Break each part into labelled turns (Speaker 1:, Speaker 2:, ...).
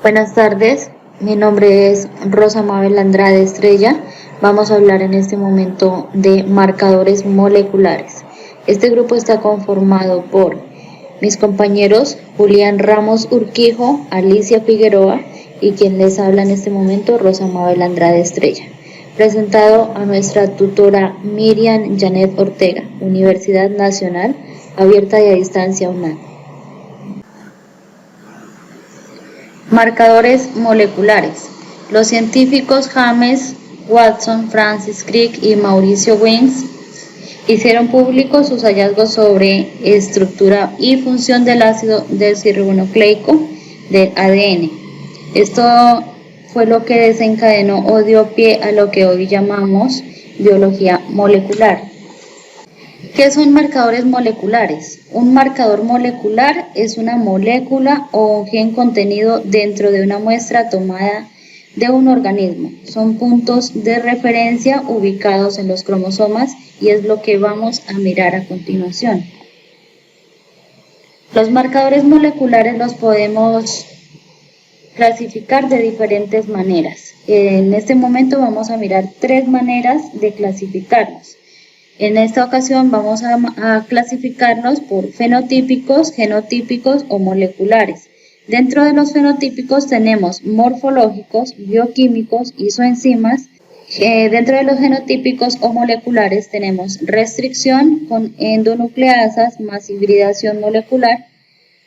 Speaker 1: Buenas tardes, mi nombre es Rosa Mabel Andrade Estrella. Vamos a hablar en este momento de marcadores moleculares. Este grupo está conformado por mis compañeros Julián Ramos Urquijo, Alicia Figueroa y quien les habla en este momento, Rosa Mabel Andrade Estrella. Presentado a nuestra tutora Miriam Janet Ortega, Universidad Nacional, Abierta y a Distancia UNAM. Marcadores moleculares. Los científicos James Watson, Francis Crick y Mauricio Wings hicieron públicos sus hallazgos sobre estructura y función del ácido desoxirribonucleico del ADN. Esto fue lo que desencadenó o dio pie a lo que hoy llamamos biología molecular. ¿Qué son marcadores moleculares? Un marcador molecular es una molécula o un gen contenido dentro de una muestra tomada de un organismo. Son puntos de referencia ubicados en los cromosomas y es lo que vamos a mirar a continuación. Los marcadores moleculares los podemos clasificar de diferentes maneras. En este momento vamos a mirar 3 maneras de clasificarlos. En esta ocasión vamos a clasificarlos por fenotípicos, genotípicos o moleculares. Dentro de los fenotípicos tenemos morfológicos, bioquímicos, isoenzimas. Dentro de los genotípicos o moleculares tenemos restricción con endonucleasas más hibridación molecular,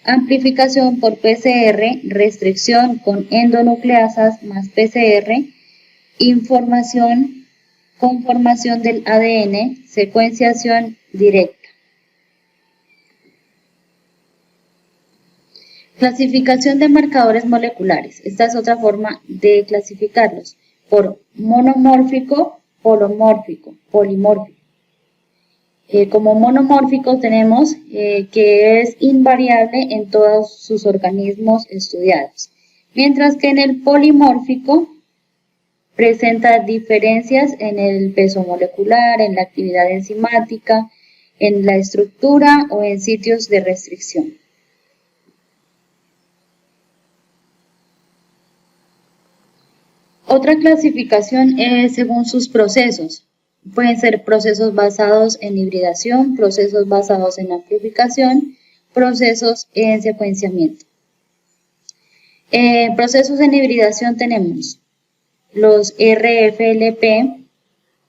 Speaker 1: amplificación por PCR, restricción con endonucleasas más PCR, conformación del ADN, secuenciación directa. Clasificación de marcadores moleculares. Esta es otra forma de clasificarlos, por monomórfico, polomórfico, polimórfico. Como monomórfico tenemos que es invariable en todos sus organismos estudiados, mientras que en el polimórfico presenta diferencias en el peso molecular, en la actividad enzimática, en la estructura o en sitios de restricción. Otra clasificación es según sus procesos. Pueden ser procesos basados en hibridación, procesos basados en amplificación, procesos en secuenciamiento. Procesos en hibridación tenemos los RFLP,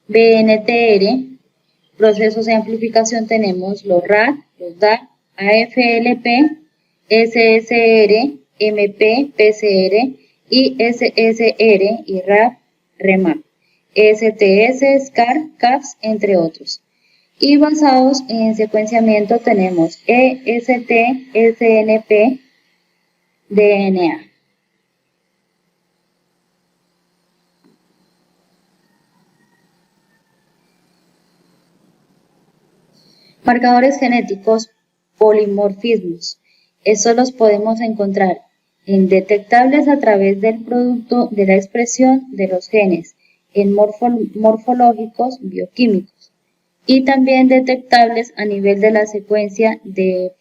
Speaker 1: BNTR, procesos de amplificación tenemos los RAD, los DAC, AFLP, SSR, MP, PCR y SSR y RAP, REMAP, STS, SCAR, CAPS, entre otros. Y basados en secuenciamiento tenemos EST, SNP, DNA. Marcadores genéticos, polimorfismos. Estos los podemos encontrar indetectables a través del producto de la expresión de los genes, en morfológicos, bioquímicos, y también detectables a nivel de la secuencia de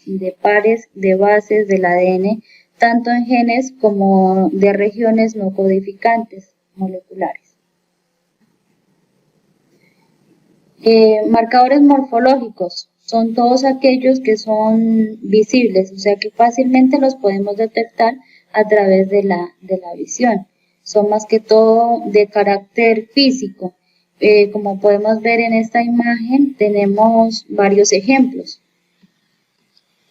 Speaker 1: pares de bases del ADN, tanto en genes como de regiones no codificantes moleculares. Marcadores morfológicos son todos aquellos que son visibles, o sea que fácilmente los podemos detectar a través de la visión. Son más que todo de carácter físico. Como podemos ver en esta imagen, tenemos varios ejemplos.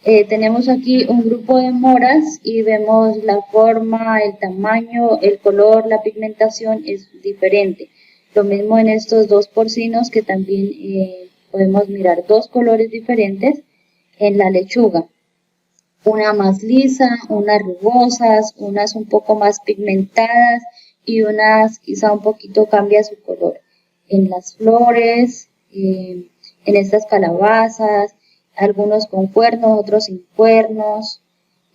Speaker 1: Tenemos aquí un grupo de moras y vemos la forma, el tamaño, el color, la pigmentación es diferente. Lo mismo en estos 2 porcinos que también podemos mirar 2 colores diferentes en la lechuga. Una más lisa, unas rugosas, unas un poco más pigmentadas y unas quizá un poquito cambia su color. En las flores, en estas calabazas, algunos con cuernos, otros sin cuernos.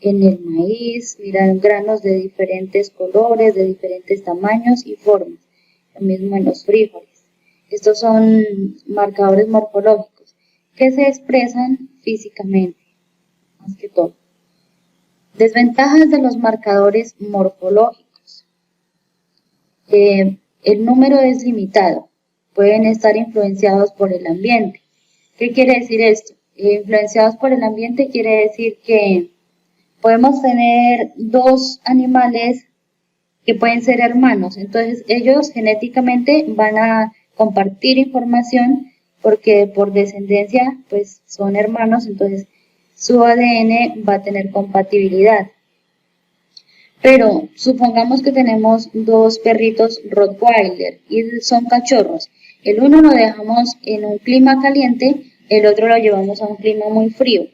Speaker 1: En el maíz, miran granos de diferentes colores, de diferentes tamaños y formas. Lo mismo en los frijoles. Estos son marcadores morfológicos que se expresan físicamente, más que todo. Desventajas de los marcadores morfológicos. El número es limitado. Pueden estar influenciados por el ambiente. ¿Qué quiere decir esto? Influenciados por el ambiente quiere decir que podemos tener dos animales que pueden ser hermanos. Entonces ellos genéticamente van a compartir información porque por descendencia pues son hermanos, entonces su ADN va a tener compatibilidad. Pero supongamos que tenemos dos perritos Rottweiler y son cachorros. El uno lo dejamos en un clima caliente, el otro lo llevamos a un clima muy frío.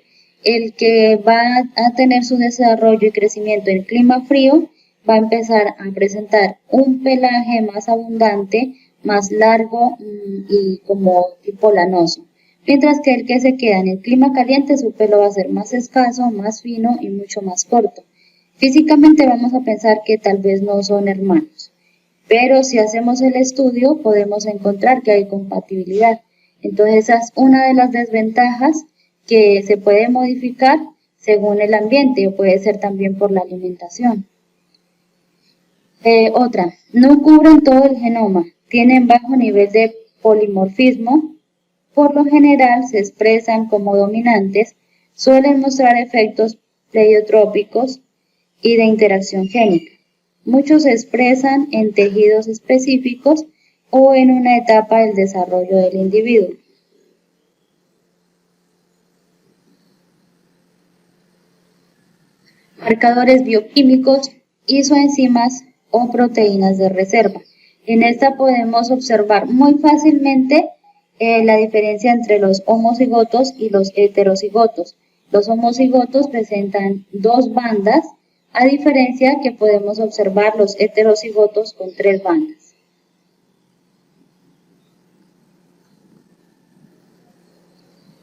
Speaker 1: El que va a tener su desarrollo y crecimiento en clima frío va a empezar a presentar un pelaje más abundante, más largo y como tipo lanoso. Mientras que el que se queda en el clima caliente, su pelo va a ser más escaso, más fino y mucho más corto. Físicamente vamos a pensar que tal vez no son hermanos, pero si hacemos el estudio podemos encontrar que hay compatibilidad. Entonces esa es una de las desventajas que se puede modificar según el ambiente o puede ser también por la alimentación. Otra, no cubren todo el genoma, tienen bajo nivel de polimorfismo, por lo general se expresan como dominantes, suelen mostrar efectos pleiotrópicos y de interacción génica. Muchos se expresan en tejidos específicos o en una etapa del desarrollo del individuo. Marcadores bioquímicos, isoenzimas o proteínas de reserva. En esta podemos observar muy fácilmente la diferencia entre los homocigotos y los heterocigotos. Los homocigotos presentan dos bandas, a diferencia que podemos observar los heterocigotos con tres bandas.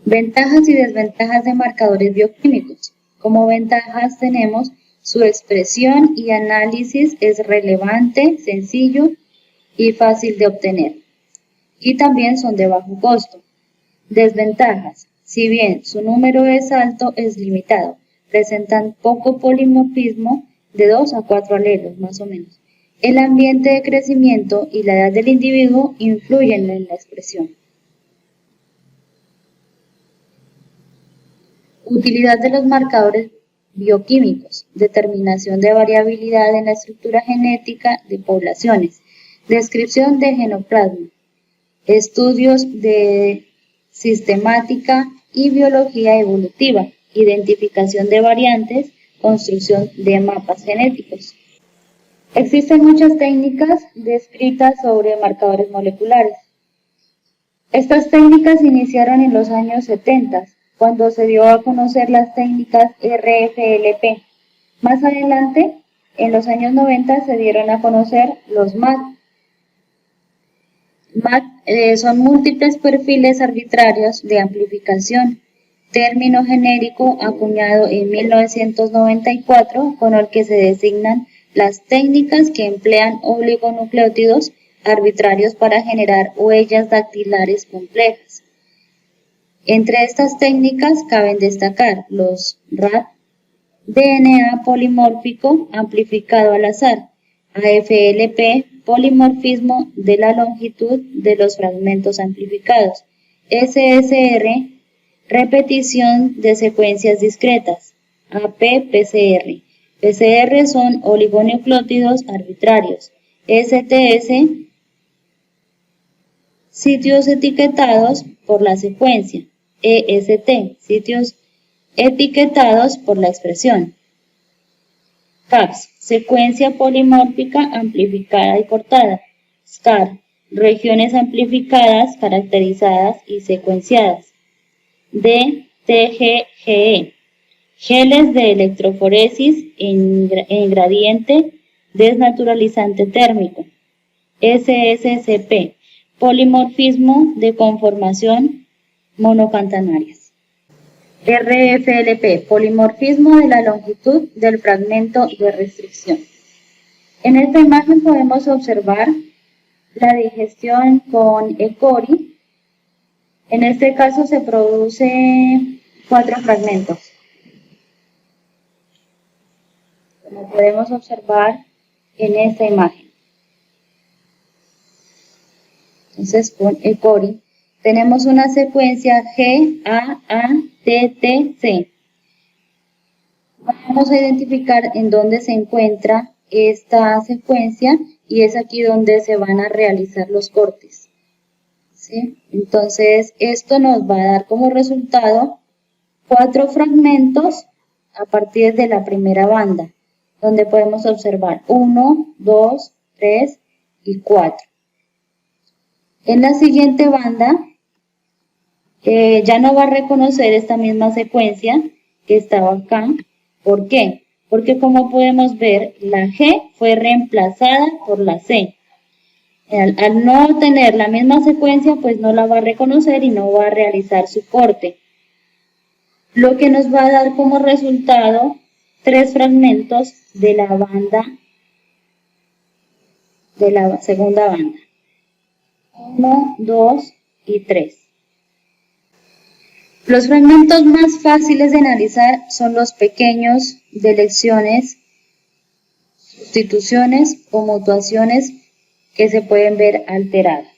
Speaker 1: Ventajas y desventajas de marcadores bioquímicos. Como ventajas tenemos su expresión y análisis es relevante, sencillo y fácil de obtener. Y también son de bajo costo. Desventajas. Si bien su número es alto, es limitado. Presentan poco polimorfismo, de 2 a 4 alelos más o menos. El ambiente de crecimiento y la edad del individuo influyen en la expresión. Utilidad de los marcadores bioquímicos, determinación de variabilidad en la estructura genética de poblaciones, descripción de genoplasma, estudios de sistemática y biología evolutiva, identificación de variantes, construcción de mapas genéticos. Existen muchas técnicas descritas sobre marcadores moleculares. Estas técnicas iniciaron en los años 70, cuando se dio a conocer las técnicas RFLP. Más adelante, en los años 90, se dieron a conocer los MAT. MAT son múltiples perfiles arbitrarios de amplificación, término genérico acuñado en 1994 con el que se designan las técnicas que emplean oligonucleótidos arbitrarios para generar huellas dactilares complejas. Entre estas técnicas caben destacar los RAT, DNA polimórfico amplificado al azar, AFLP, polimorfismo de la longitud de los fragmentos amplificados, SSR, repetición de secuencias discretas, AP-PCR. PCR son oligonucleótidos arbitrarios, STS, sitios etiquetados por la secuencia, EST, sitios etiquetados por la expresión. CAPS, secuencia polimórfica amplificada y cortada. SCAR, regiones amplificadas, caracterizadas y secuenciadas. DTGGE, geles de electroforesis en gradiente desnaturalizante térmico. SSCP, polimorfismo de conformación monocatenarias. RFLP, polimorfismo de la longitud del fragmento de restricción. En esta imagen podemos observar la digestión con E. coli. En este caso se produce 4 fragmentos. como podemos observar en esta imagen. Entonces con ECORI tenemos una secuencia G, A, T, T, C. Vamos a identificar en dónde se encuentra esta secuencia y es aquí donde se van a realizar los cortes. ¿Sí? Entonces esto nos va a dar como resultado 4 fragmentos a partir de la primera banda, donde podemos observar 1, 2, 3 y 4. En la siguiente banda ya no va a reconocer esta misma secuencia que estaba acá. ¿Por qué? Porque como podemos ver, la G fue reemplazada por la C. Al no tener la misma secuencia, pues no la va a reconocer y no va a realizar su corte. Lo que nos va a dar como resultado 3 fragmentos de la banda, de la segunda banda. 1, 2 y 3. Los fragmentos más fáciles de analizar son los pequeños de lecciones, sustituciones o mutuaciones que se pueden ver alteradas.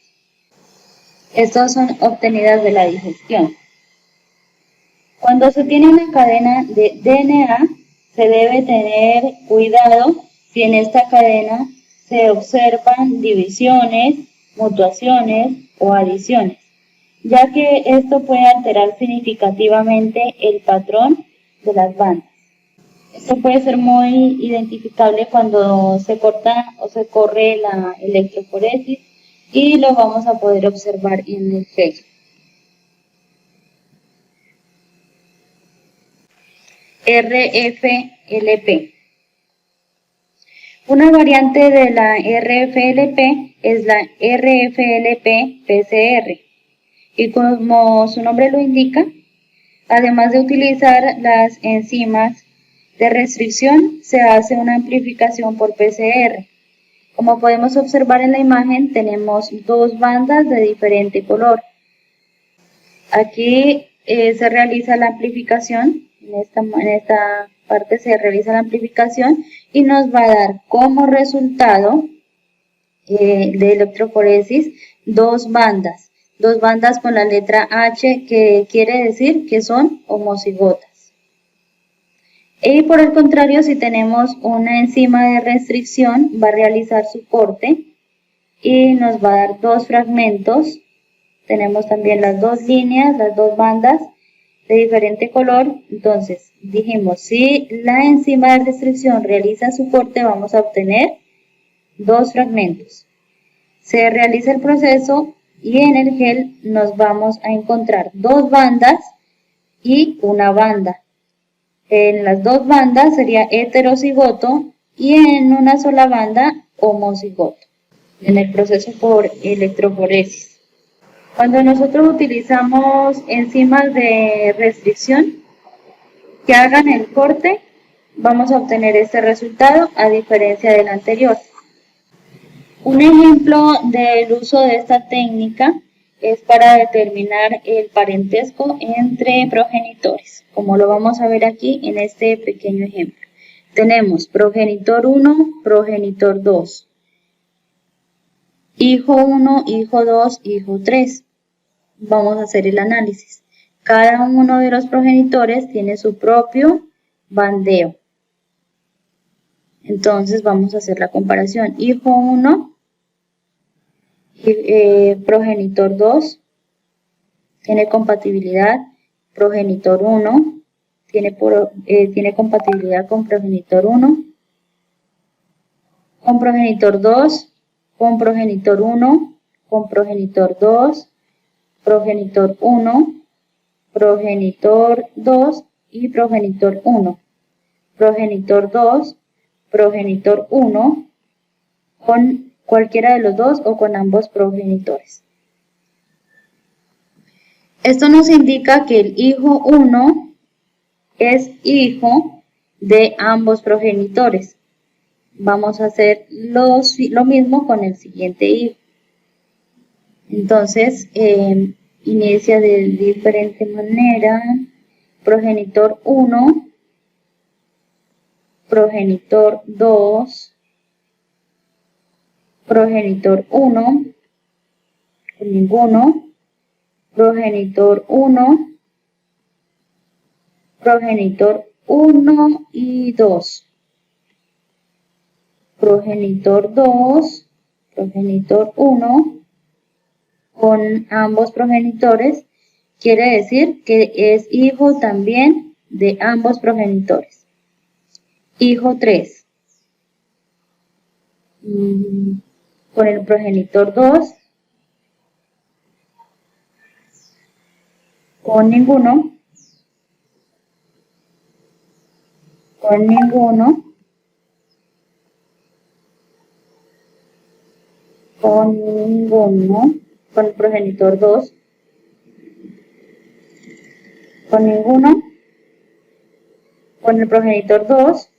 Speaker 1: Estas son obtenidas de la digestión. Cuando se tiene una cadena de DNA, se debe tener cuidado si en esta cadena se observan divisiones, mutuaciones o adiciones, ya que esto puede alterar significativamente el patrón de las bandas. Esto puede ser muy identificable cuando se corta o se corre la electroforesis y lo vamos a poder observar en el gel. RFLP. Una variante de la RFLP es la RFLP-PCR. Y como su nombre lo indica, además de utilizar las enzimas de restricción, se hace una amplificación por PCR. Como podemos observar en la imagen, tenemos 2 bandas de diferente color. Aquí se realiza la amplificación, en esta parte se realiza la amplificación y nos va a dar como resultado de electroforesis 2 bandas. 2 bandas con la letra H, que quiere decir que son homocigotas. Y por el contrario, si tenemos una enzima de restricción, va a realizar su corte y nos va a dar 2 fragmentos. Tenemos también las 2 líneas, las 2 bandas de diferente color. Entonces, dijimos, si la enzima de restricción realiza su corte, vamos a obtener 2 fragmentos. Se realiza el proceso y en el gel nos vamos a encontrar 2 bandas y una banda. En las 2 bandas sería heterocigoto y en una sola banda homocigoto, en el proceso por electroforesis. Cuando nosotros utilizamos enzimas de restricción que hagan el corte, vamos a obtener este resultado a diferencia del anterior. Un ejemplo del uso de esta técnica es para determinar el parentesco entre progenitores, como lo vamos a ver aquí en este pequeño ejemplo. Tenemos progenitor 1, progenitor 2, hijo 1, hijo 2, hijo 3. Vamos a hacer el análisis. Cada uno de los progenitores tiene su propio bandeo. Entonces vamos a hacer la comparación. Hijo 1, progenitor 2, tiene compatibilidad. Progenitor 1 tiene compatibilidad con progenitor 1. Con progenitor 2, con progenitor 1, con progenitor 2, progenitor 1, progenitor 2 y progenitor 1. Progenitor 2, progenitor 1, con cualquiera de los dos o con ambos progenitores. Esto nos indica que el hijo 1 es hijo de ambos progenitores. Vamos a hacer lo mismo con el siguiente hijo. Entonces, inicia de diferente manera. Progenitor 1 progenitor 2, progenitor 1, con ninguno, progenitor 1, progenitor 1 y 2, progenitor 2, progenitor 1, con ambos progenitores, quiere decir que es hijo también de ambos progenitores. Hijo 3, con el progenitor 2, con ninguno, con ninguno, con ninguno, con el progenitor 2, con ninguno, con el progenitor 2,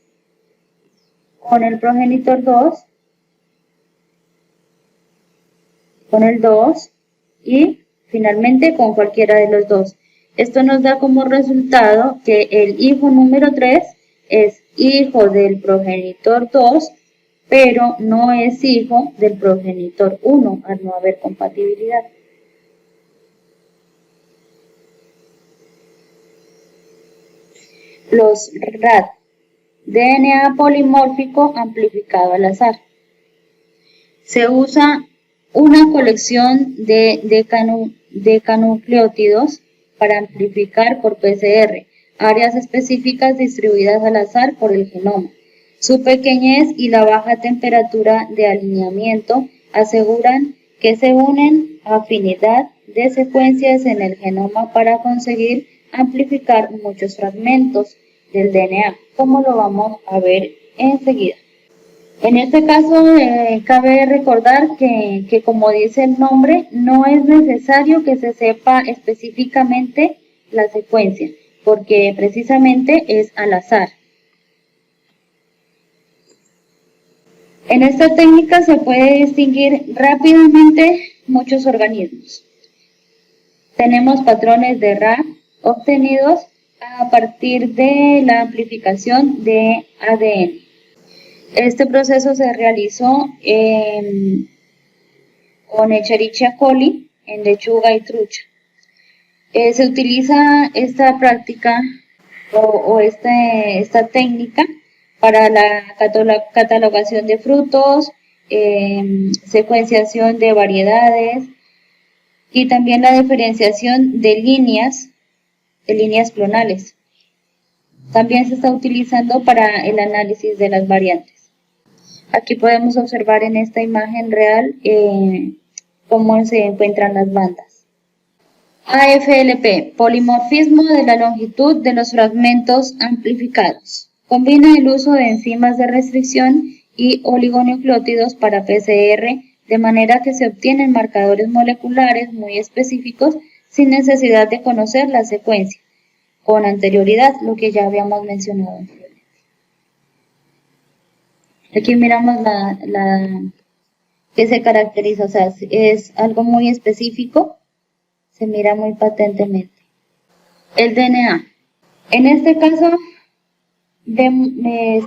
Speaker 1: con el progenitor 2, con el 2 y finalmente con cualquiera de los dos. Esto nos da como resultado que el hijo número 3 es hijo del progenitor 2, pero no es hijo del progenitor 1 al no haber compatibilidad. Los RAD, DNA polimórfico amplificado al azar. Se usa una colección de decanucleótidos para amplificar por PCR áreas específicas distribuidas al azar por el genoma. Su pequeñez y la baja temperatura de alineamiento aseguran que se unen afinidad de secuencias en el genoma para conseguir amplificar muchos fragmentos del DNA, como lo vamos a ver enseguida. En este caso, cabe recordar que como dice el nombre, no es necesario que se sepa específicamente la secuencia, porque precisamente es al azar. En esta técnica se puede distinguir rápidamente muchos organismos. Tenemos patrones de RAD obtenidos a partir de la amplificación de ADN. Este proceso se realizó con Escherichia coli en lechuga y trucha. Se utiliza esta práctica esta técnica para la catalogación de frutos, secuenciación de variedades y también la diferenciación de líneas clonales. También se está utilizando para el análisis de las variantes. Aquí podemos observar en esta imagen real cómo se encuentran las bandas. AFLP, polimorfismo de la longitud de los fragmentos amplificados. Combina el uso de enzimas de restricción y oligonucleótidos para PCR, de manera que se obtienen marcadores moleculares muy específicos sin necesidad de conocer la secuencia con anterioridad, lo que ya habíamos mencionado anteriormente. Aquí miramos la que se caracteriza, o sea, es algo muy específico, se mira muy patentemente. El DNA. En este caso,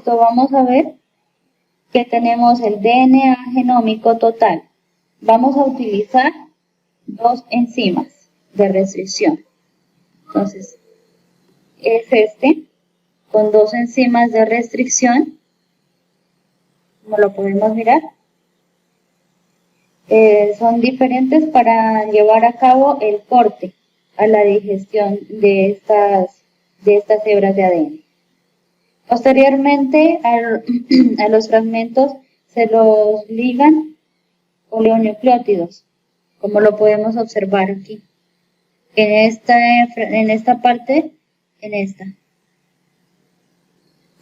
Speaker 1: vamos a ver que tenemos el DNA genómico total. Vamos a utilizar dos enzimas de restricción. Entonces, es este, con dos enzimas de restricción, como lo podemos mirar. Son diferentes para llevar a cabo el corte a la digestión de estas hebras de ADN. Posteriormente a los fragmentos se los ligan oligonucleótidos, como lo podemos observar aquí. En esta parte,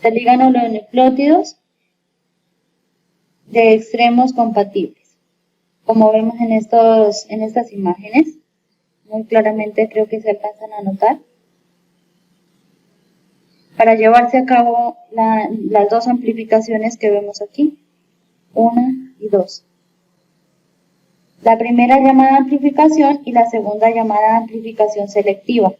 Speaker 1: se ligan oligonucleótidos de extremos compatibles. Como vemos en estas imágenes, muy claramente creo que se alcanzan a notar. Para llevarse a cabo las dos amplificaciones que vemos aquí, 1 y 2. La primera llamada amplificación y la segunda llamada amplificación selectiva.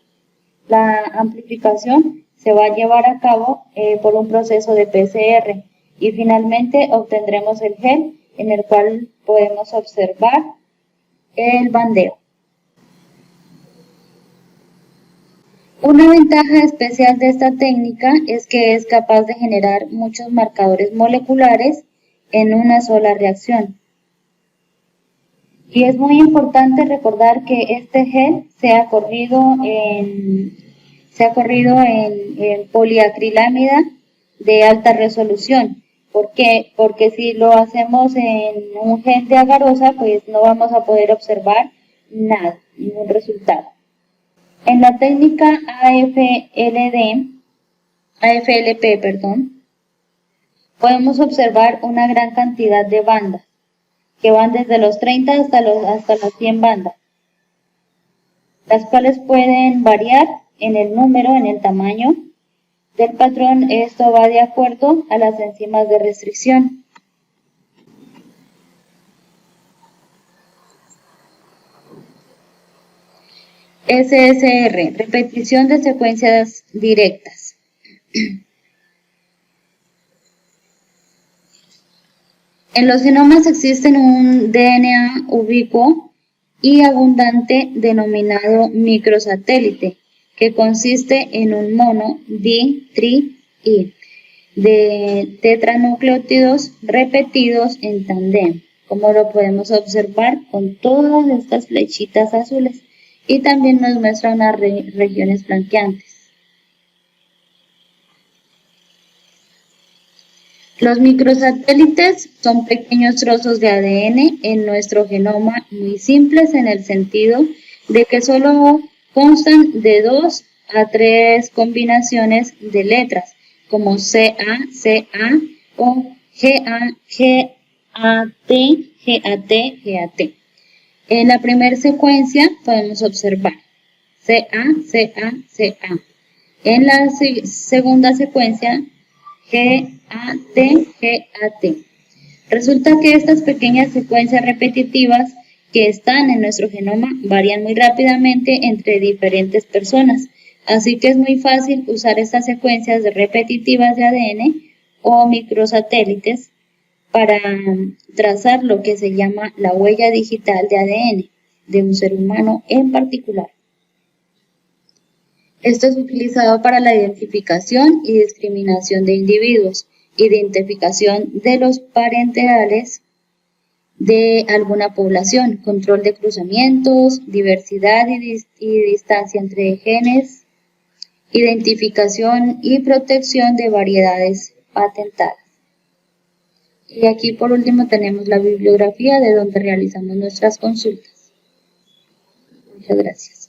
Speaker 1: La amplificación se va a llevar a cabo por un proceso de PCR y finalmente obtendremos el gel en el cual podemos observar el bandeo. Una ventaja especial de esta técnica es que es capaz de generar muchos marcadores moleculares en una sola reacción. Y es muy importante recordar que este gel se ha corrido en poliacrilamida de alta resolución. ¿Por qué? Porque si lo hacemos en un gel de agarosa, pues no vamos a poder observar nada, ningún resultado. En la técnica AFLP, podemos observar una gran cantidad de bandas, que van desde los 30 hasta las 100 bandas, las cuales pueden variar en el número, en el tamaño del patrón. Esto va de acuerdo a las enzimas de restricción. SSR, repetición de secuencias directas. En los genomas existen un DNA ubicuo y abundante denominado microsatélite, que consiste en un mono di-tri-I de tetranucleótidos repetidos en tándem, como lo podemos observar con todas estas flechitas azules, y también nos muestra unas regiones flanqueantes. Los microsatélites son pequeños trozos de ADN en nuestro genoma, muy simples en el sentido de que solo constan de 2 a 3 combinaciones de letras, como CA, CA o GA, GAT, GAT, GAT. En la primera secuencia podemos observar CA, CA, CA. En la segunda secuencia, GAT, GAT. Resulta que estas pequeñas secuencias repetitivas que están en nuestro genoma varían muy rápidamente entre diferentes personas, así que es muy fácil usar estas secuencias repetitivas de ADN o microsatélites para trazar lo que se llama la huella digital de ADN de un ser humano en particular. Esto es utilizado para la identificación y discriminación de individuos, identificación de los parentales de alguna población, control de cruzamientos, diversidad y distancia entre genes, identificación y protección de variedades patentadas. Y aquí por último tenemos la bibliografía de donde realizamos nuestras consultas. Muchas gracias.